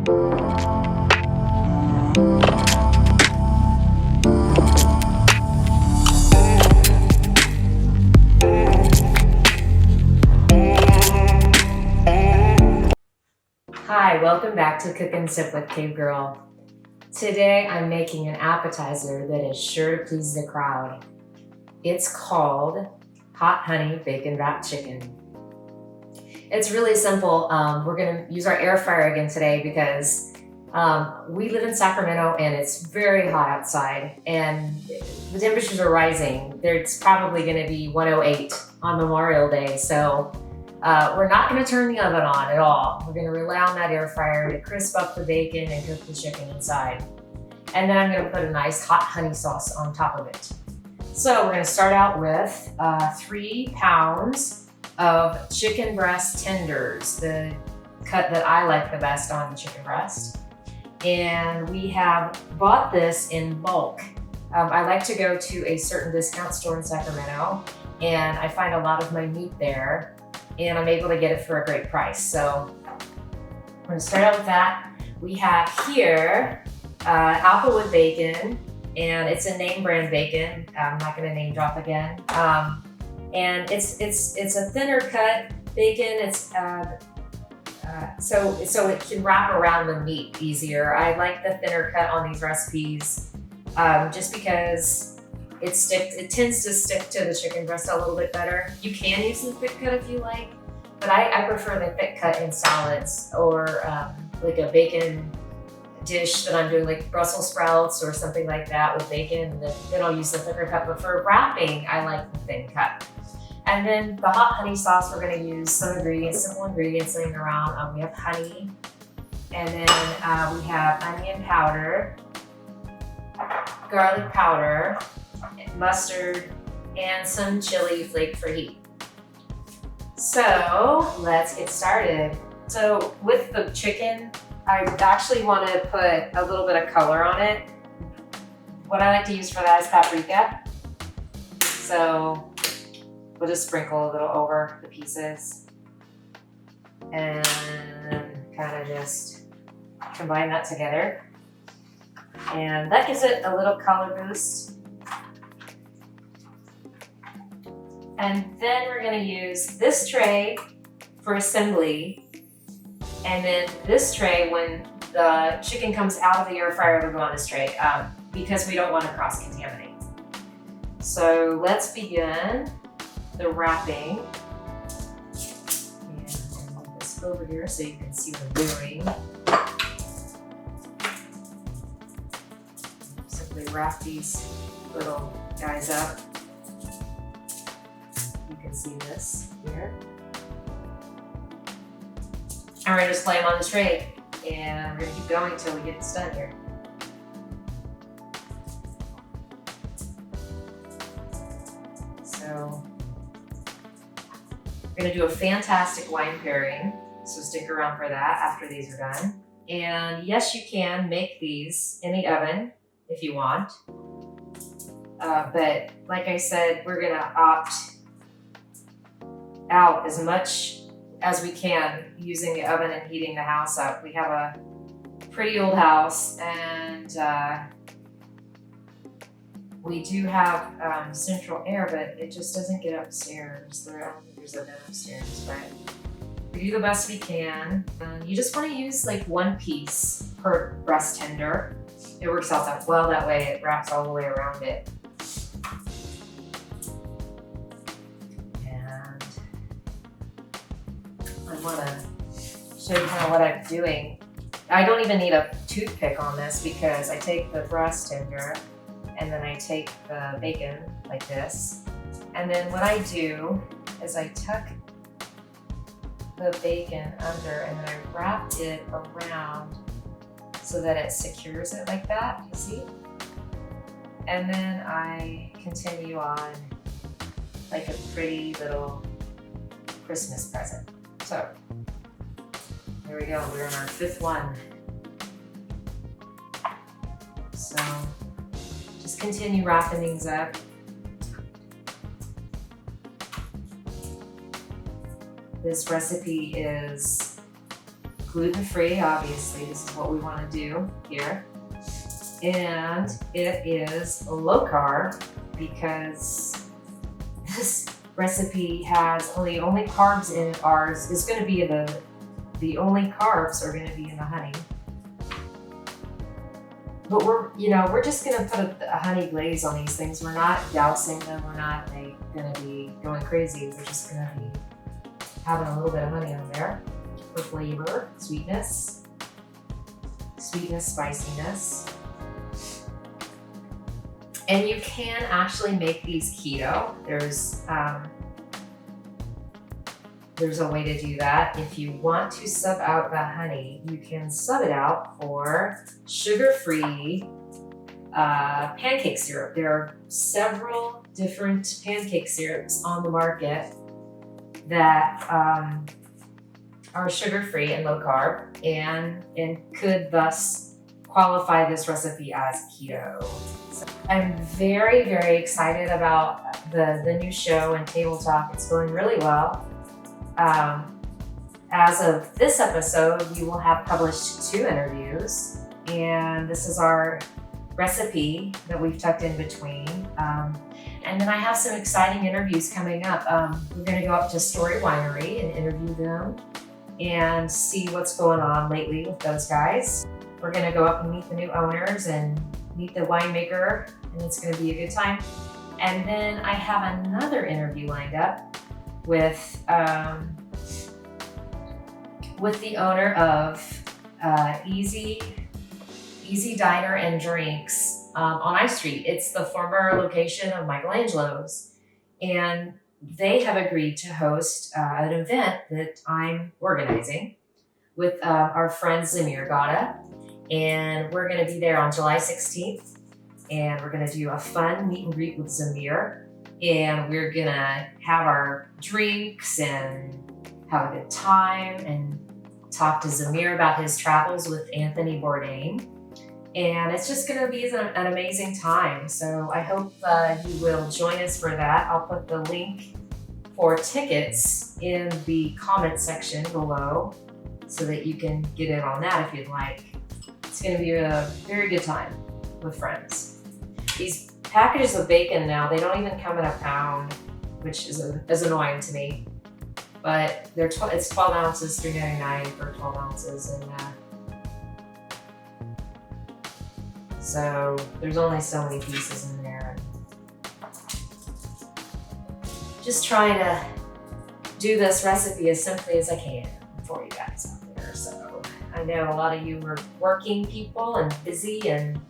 Hi, welcome back to Cook and Sip with Cave Girl. Today I'm making an appetizer that is sure to please the crowd. It's called Hot Honey Bacon Wrapped Chicken. It's really simple. We're gonna use our air fryer again today because we live in Sacramento and it's very hot outside and the temperatures are rising. It's probably gonna be 108 on Memorial Day, so we're not gonna turn the oven on at all. We're gonna rely on that air fryer to crisp up the bacon and cook the chicken inside. And then I'm gonna put a nice hot honey sauce on top of it. So we're gonna start out with 3 pounds of chicken breast tenders, the cut that I like the best on the chicken breast. And we have bought this in bulk. I like to go to a certain discount store in Sacramento and I find a lot of my meat there and I'm able to get it for a great price. So we're gonna start out with that. We have here Applewood Bacon, and it's a name brand bacon. I'm not gonna name drop again. And it's a thinner cut bacon. It's so it can wrap around the meat easier. I like the thinner cut on these recipes just because it tends to stick to the chicken breast a little bit better. You can use the thick cut if you like, but I prefer the thick cut in salads or like a bacon dish that I'm doing, like Brussels sprouts or something like that with bacon, and then I'll use the thicker cut. But for wrapping, I like the thin cut. And then the hot honey sauce, we're gonna use some ingredients, simple ingredients laying around. We have honey, and then we have onion powder, garlic powder, mustard, and some chili flake for heat. So let's get started. So with the chicken, I actually want to put a little bit of color on it. What I like to use for that is paprika. So we'll just sprinkle a little over the pieces and kind of just combine that together. And that gives it a little color boost. And then we're gonna use this tray for assembly. And then this tray, when the chicken comes out of the air fryer, will go on this tray because we don't want to cross-contaminate. So let's begin the wrapping. And I'll move this over here so you can see what I'm doing. Simply wrap these little guys up. You can see this here. And we're gonna just lay them on the tray and we're gonna keep going until we get this done here. So we're gonna do a fantastic wine pairing, so stick around for that after these are done. And yes, you can make these in the oven if you want. But like I said, we're gonna opt out as much as we can using the oven and heating the house up. We have a pretty old house and we do have central air, but it just doesn't get upstairs. I don't think there's a vent upstairs, but we do the best we can. You just want to use like 1 piece per breast tender. It works out that well that way. It wraps all the way around it. And I want to show you kind of what I'm doing. I don't even need a toothpick on this because I take the breast tender and then I take the bacon like this. And then what I do is I tuck the bacon under and then I wrap it around so that it secures it like that, you see? And then I continue on like a pretty little Christmas present. So, here we go, we're on our 5th one. So, just continue wrapping these up. This recipe is gluten-free, obviously, this is what we want to do here. And it is low carb because this recipe has only carbs in it. Ours is going to be the only carbs are going to be in the honey. But we're just going to put a honey glaze on these things. We're not dousing them. We're not going to be going crazy. We're just going to be having a little bit of honey on there for flavor, sweetness, spiciness. And you can actually make these keto. There's a way to do that. If you want to sub out the honey, you can sub it out for sugar-free pancake syrup. There are several different pancake syrups on the market that are sugar-free and low carb and could thus qualify this recipe as keto. So I'm very, very excited about the new show and Table Talk. It's going really well. As of this episode, you will have published 2 interviews, and this is our recipe that we've tucked in between. And then I have some exciting interviews coming up. We're going to go up to Story Winery and interview them and see what's going on lately with those guys. We're going to go up and meet the new owners and meet the winemaker, and it's going to be a good time. And then I have another interview lined up with the owner of Easy Diner and Drinks on I Street. It's the former location of Michelangelo's, and they have agreed to host an event that I'm organizing with our friend Zamir Gada, and we're going to be there on July 16th, and we're going to do a fun meet and greet with Zamir, and we're going to have our drinks and have a good time and talk to Zamir about his travels with Anthony Bourdain. And it's just going to be an amazing time. So I hope you will join us for that. I'll put the link for tickets in the comment section below so that you can get in on that if you'd like. It's going to be a very good time with friends. These packages of bacon now, they don't even come in a pound, which is annoying to me. But it's 12 ounces, $3.99 for 12 ounces. And so there's only so many pieces in there. Just trying to do this recipe as simply as I can for you guys out there. So I know a lot of you are working people and busy and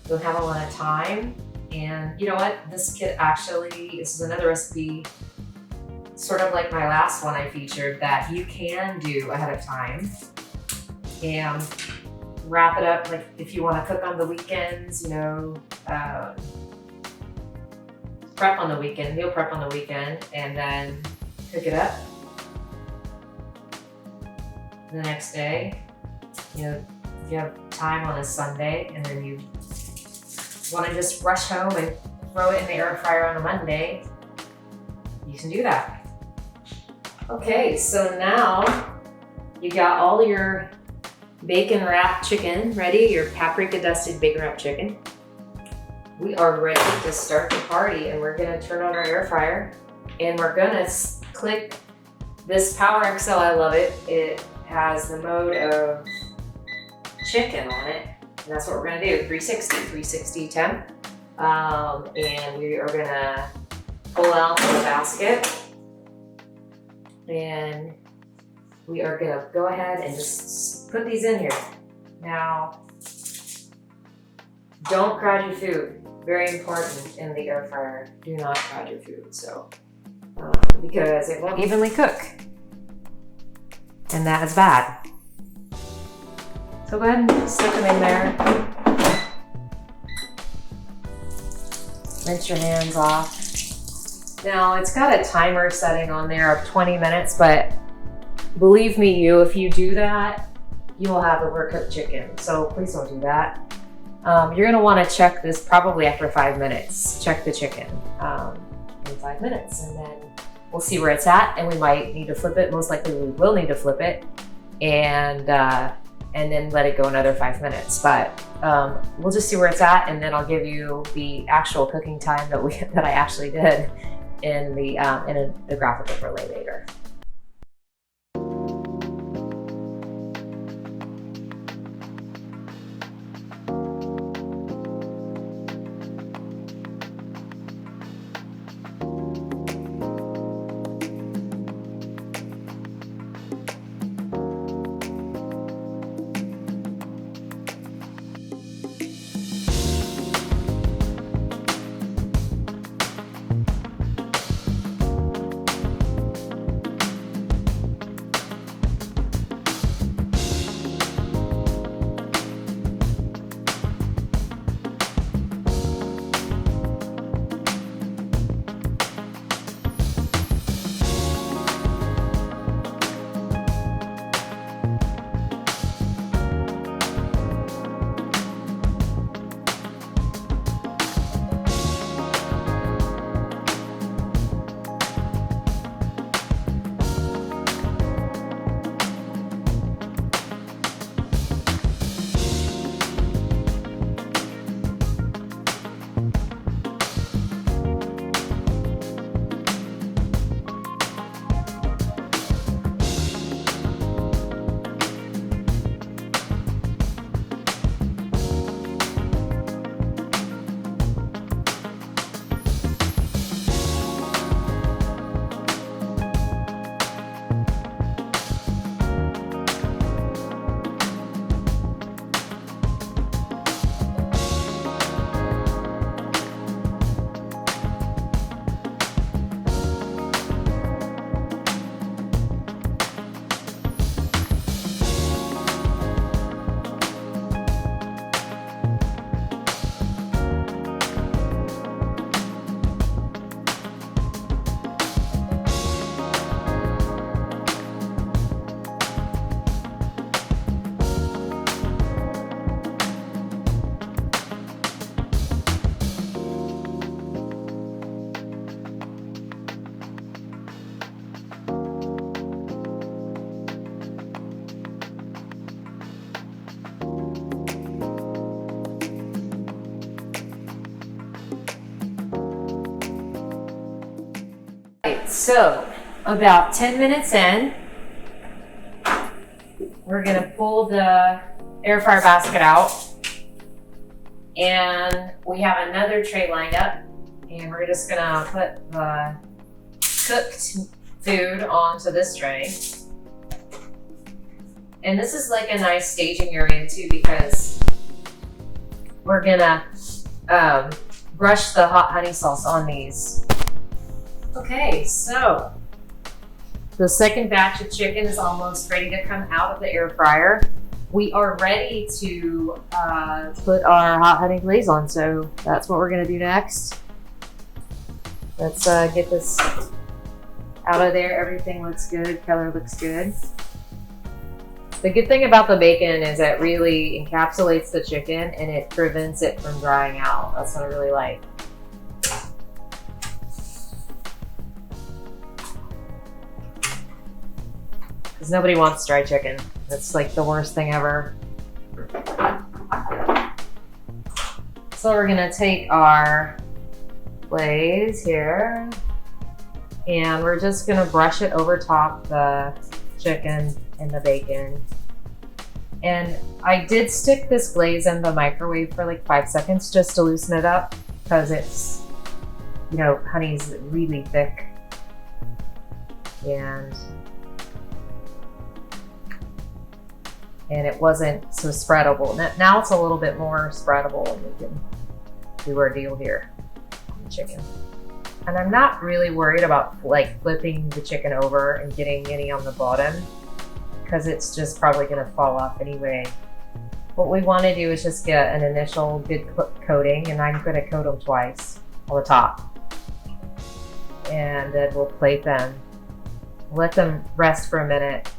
don't have a lot of time. And you know what? This is another recipe, sort of like my last one I featured, that you can do ahead of time and wrap it up. Like if you want to cook on the weekends, prep on the weekend, meal prep on the weekend, and then cook it up the next day. If you have time on a Sunday and then you want to just rush home and throw it in the air fryer on a Monday, you can do that. Okay, so now you got all your bacon wrapped chicken ready, your paprika dusted bacon wrapped chicken. We are ready to start the party, and we're gonna turn on our air fryer and we're gonna click this Power XL. I love it. It has the mode of chicken on it, and that's what we're gonna do, 360 temp. And we are gonna pull out the basket, and we are gonna go ahead and just put these in here. Now, don't crowd your food. Very important in the air fryer. Do not crowd your food, because it won't evenly cook, and that is bad. So go ahead and stick them in there. Rinse your hands off. Now, it's got a timer setting on there of 20 minutes, but believe me, if you do that, you will have overcooked chicken. So please don't do that. You're gonna wanna check this probably after 5 minutes. Check the chicken in 5 minutes, and then we'll see where it's at, and we might need to flip it. Most likely we will need to flip it. and then let it go another 5 minutes. But we'll just see where it's at, and then I'll give you the actual cooking time that I actually did in the graphic overlay later. So about 10 minutes in, we're gonna pull the air fryer basket out, and we have another tray lined up, and we're just gonna put the cooked food onto this tray. And this is like a nice staging area too, because we're gonna brush the hot honey sauce on these. Okay, so the second batch of chicken is almost ready to come out of the air fryer. We are ready to put our hot honey glaze on, so that's what we're gonna do next. Let's get this out of there. Everything looks good, color looks good. The good thing about the bacon is it really encapsulates the chicken and it prevents it from drying out. That's what I really like. Because nobody wants dry chicken. That's like the worst thing ever. So we're gonna take our glaze here and we're just gonna brush it over top the chicken and the bacon. And I did stick this glaze in the microwave for like 5 seconds just to loosen it up, because it's, you know, honey's really thick. And it wasn't so spreadable. Now it's a little bit more spreadable, and we can do our deal here on the chicken. And I'm not really worried about like flipping the chicken over and getting any on the bottom, because it's just probably gonna fall off anyway. What we wanna do is just get an initial good coating, and I'm gonna coat them twice on the top. And then we'll plate them. Let them rest for a minute,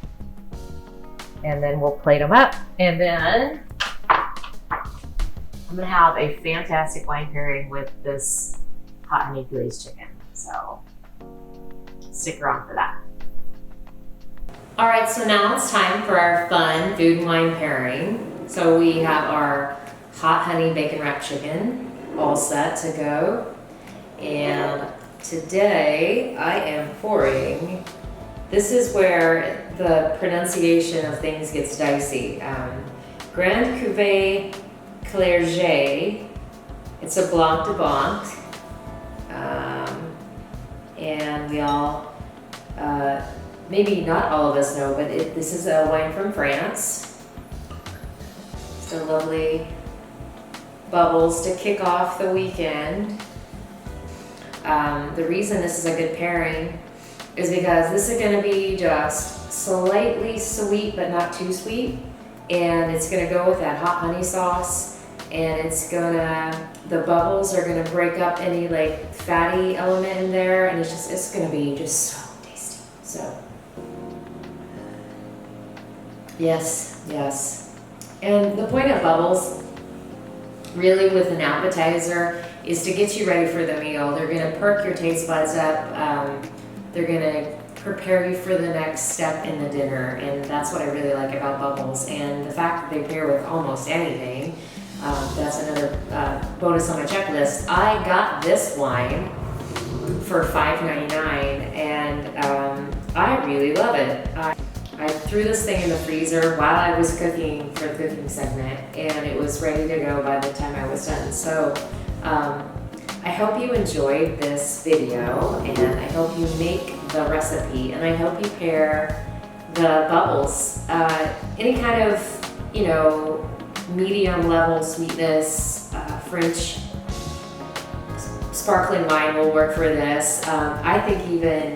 and then we'll plate them up. And then I'm gonna have a fantastic wine pairing with this hot honey glazed chicken. So stick around for that. All right, so now it's time for our fun food and wine pairing. So we have our hot honey bacon wrapped chicken all set to go. And today I am pouring, this is where the pronunciation of things gets dicey. Grande Cuvée Clerget. It's a Blanc de Blanc. And we all, maybe not all of us know, but this is a wine from France. So lovely bubbles to kick off the weekend. The reason this is a good pairing is because this is going to be just slightly sweet but not too sweet, and it's going to go with that hot honey sauce, and the bubbles are going to break up any like fatty element in there, and it's going to be just so tasty. So yes. And the point of bubbles really with an appetizer is to get you ready for the meal. They're going to perk your taste buds up. They're going to prepare you for the next step in the dinner, and that's what I really like about bubbles. And the fact that they pair with almost anything, that's another bonus on my checklist. I got this wine for $5.99, and I really love it. I threw this thing in the freezer while I was cooking for the cooking segment, and it was ready to go by the time I was done. So I hope you enjoyed this video, and I hope you make the recipe, and I hope you pair the bubbles. Any kind of, medium level sweetness, French sparkling wine will work for this. I think even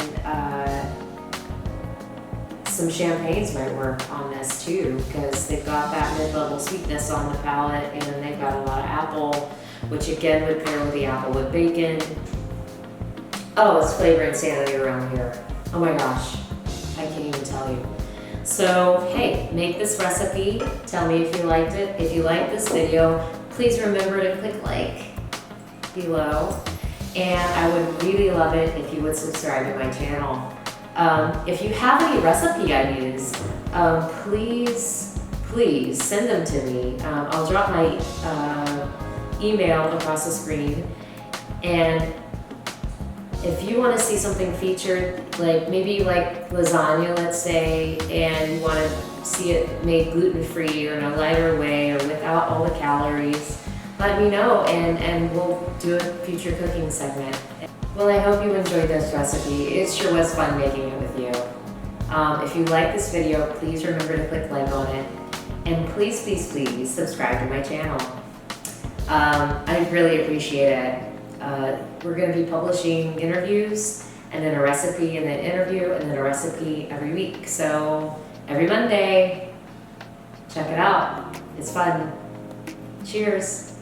some champagnes might work on this too, because they've got that mid-level sweetness on the palate, and then they've got a lot of apple, which again would pair with the Applewood Bacon. Oh, it's flavor insanity around here. Oh my gosh, I can't even tell you. So hey, make this recipe. Tell me if you liked it. If you liked this video, please remember to click like below. And I would really love it if you would subscribe to my channel. If you have any recipe ideas, please send them to me. I'll drop my email across the screen. And if you want to see something featured, like maybe you like lasagna, let's say, and you want to see it made gluten-free or in a lighter way or without all the calories, let me know, and we'll do a future cooking segment. Well, I hope you enjoyed this recipe. It sure was fun making it with you. If you like this video, please remember to click like on it. And please subscribe to my channel. I really appreciate it. We're going to be publishing interviews, and then a recipe, and then interview, and then a recipe every week. So every Monday, check it out. It's fun. Cheers.